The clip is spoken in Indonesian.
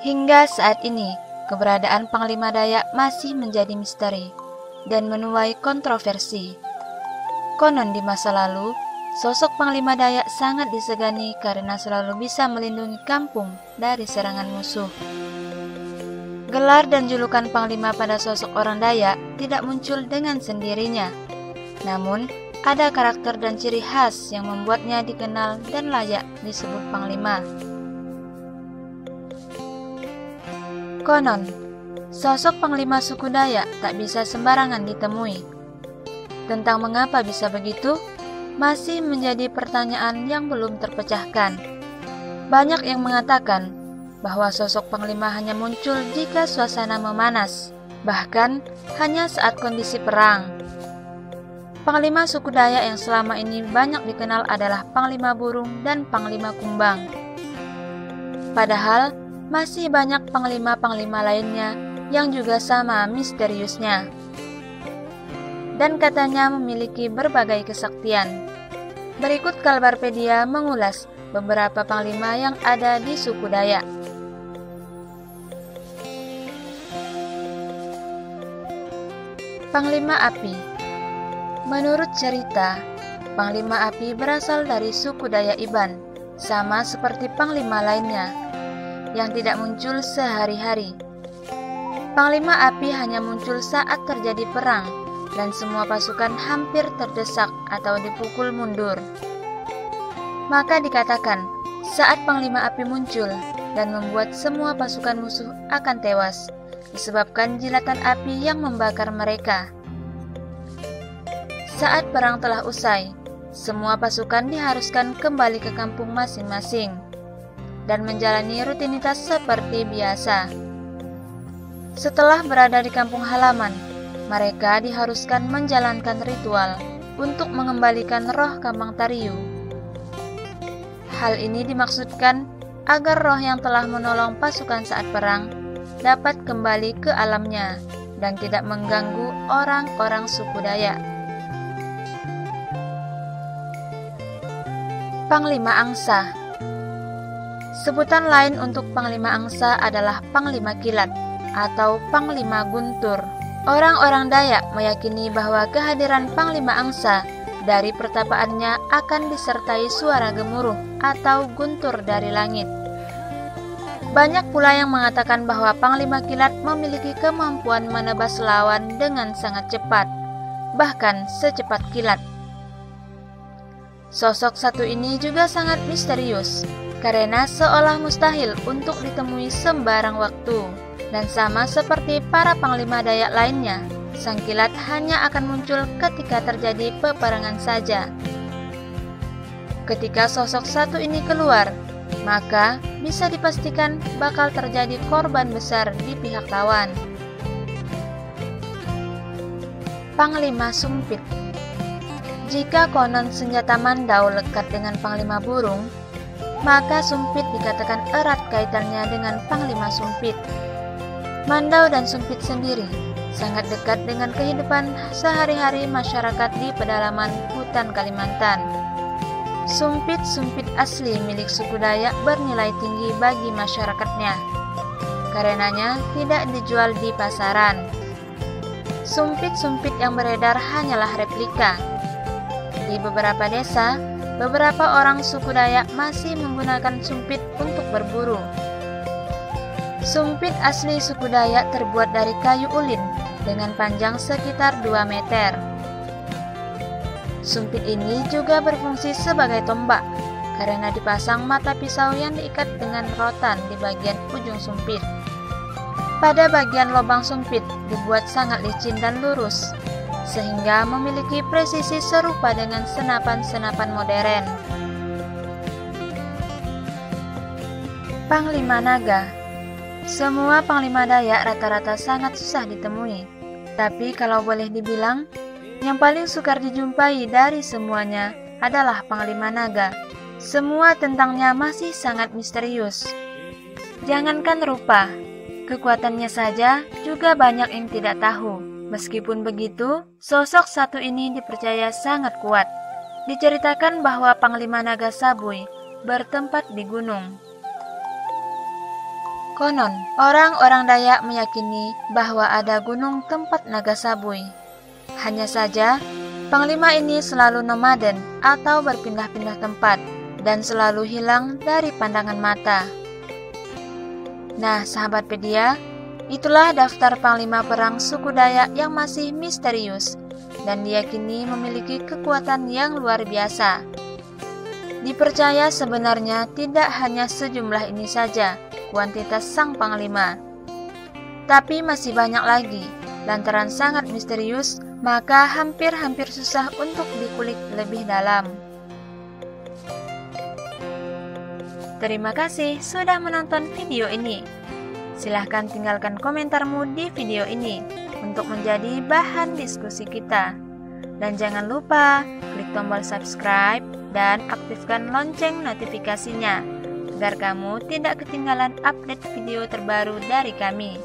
Hingga saat ini, keberadaan Panglima Dayak masih menjadi misteri dan menuai kontroversi. Konon di masa lalu, sosok Panglima Dayak sangat disegani karena selalu bisa melindungi kampung dari serangan musuh. Gelar dan julukan Panglima pada sosok orang Dayak tidak muncul dengan sendirinya. Namun, ada karakter dan ciri khas yang membuatnya dikenal dan layak disebut Panglima. Konon, sosok Panglima suku Dayak tak bisa sembarangan ditemui. Tentang mengapa bisa begitu, masih menjadi pertanyaan yang belum terpecahkan. Banyak yang mengatakan bahwa sosok Panglima hanya muncul jika suasana memanas, bahkan hanya saat kondisi perang. Panglima suku Dayak yang selama ini banyak dikenal adalah Panglima Burung dan Panglima Kumbang. Padahal, masih banyak panglima-panglima lainnya yang juga sama misteriusnya. Dan katanya memiliki berbagai kesaktian. Berikut Kalbarpedia mengulas beberapa panglima yang ada di suku Dayak. Panglima Api. Menurut cerita, Panglima Api berasal dari suku Dayak Iban, sama seperti panglima lainnya yang tidak muncul sehari-hari. Panglima Api hanya muncul saat terjadi perang dan semua pasukan hampir terdesak atau dipukul mundur. Maka dikatakan, saat Panglima Api muncul dan membuat semua pasukan musuh akan tewas, disebabkan jilatan api yang membakar mereka. Saat perang telah usai, semua pasukan diharuskan kembali ke kampung masing-masing dan menjalani rutinitas seperti biasa. Setelah berada di kampung halaman, mereka diharuskan menjalankan ritual untuk mengembalikan roh Kamang Tariu. Hal ini dimaksudkan agar roh yang telah menolong pasukan saat perang dapat kembali ke alamnya dan tidak mengganggu orang-orang suku Dayak. Panglima Angsa. Sebutan lain untuk Panglima Angsa adalah Panglima Kilat atau Panglima Guntur. Orang-orang Dayak meyakini bahwa kehadiran Panglima Angsa dari pertapaannya akan disertai suara gemuruh atau guntur dari langit. Banyak pula yang mengatakan bahwa Panglima Kilat memiliki kemampuan menebas lawan dengan sangat cepat, bahkan secepat kilat. Sosok satu ini juga sangat misterius, karena seolah mustahil untuk ditemui sembarang waktu. Dan sama seperti para panglima Dayak lainnya, sang kilat hanya akan muncul ketika terjadi peperangan saja. Ketika sosok satu ini keluar, maka bisa dipastikan bakal terjadi korban besar di pihak lawan. Panglima Sumpit. Jika konon senjata Mandau lekat dengan Panglima Burung, maka Sumpit dikatakan erat kaitannya dengan Panglima Sumpit. Mandau dan Sumpit sendiri sangat dekat dengan kehidupan sehari-hari masyarakat di pedalaman hutan Kalimantan. Sumpit-sumpit asli milik suku Dayak bernilai tinggi bagi masyarakatnya. Karenanya tidak dijual di pasaran. Sumpit-sumpit yang beredar hanyalah replika. Di beberapa desa, beberapa orang suku Dayak masih menggunakan sumpit untuk berburu. Sumpit asli suku Dayak terbuat dari kayu ulin dengan panjang sekitar 2 meter. Sumpit ini juga berfungsi sebagai tombak karena dipasang mata pisau yang diikat dengan rotan di bagian ujung sumpit. Pada bagian lubang sumpit dibuat sangat licin dan lurus, sehingga memiliki presisi serupa dengan senapan-senapan modern. Panglima Naga. Semua panglima Dayak rata-rata sangat susah ditemui. Tapi kalau boleh dibilang, yang paling sukar dijumpai dari semuanya adalah Panglima Naga. Semua tentangnya masih sangat misterius. Jangankan rupa, kekuatannya saja juga banyak yang tidak tahu. Meskipun begitu, sosok satu ini dipercaya sangat kuat. Diceritakan bahwa Panglima Naga Sabui bertempat di gunung. Konon, orang-orang Dayak meyakini bahwa ada gunung tempat naga sabui. Hanya saja, panglima ini selalu nomaden atau berpindah-pindah tempat dan selalu hilang dari pandangan mata. Nah, sahabat Pedia, itulah daftar panglima perang suku Dayak yang masih misterius dan diyakini memiliki kekuatan yang luar biasa. Dipercaya sebenarnya tidak hanya sejumlah ini saja kuantitas sang panglima, tapi masih banyak lagi. Lantaran sangat misterius, maka hampir-hampir susah untuk dikulik lebih dalam. Terima kasih sudah menonton video ini. Silahkan tinggalkan komentarmu di video ini untuk menjadi bahan diskusi kita. Dan jangan lupa klik tombol subscribe dan aktifkan lonceng notifikasinya agar kamu tidak ketinggalan update video terbaru dari kami.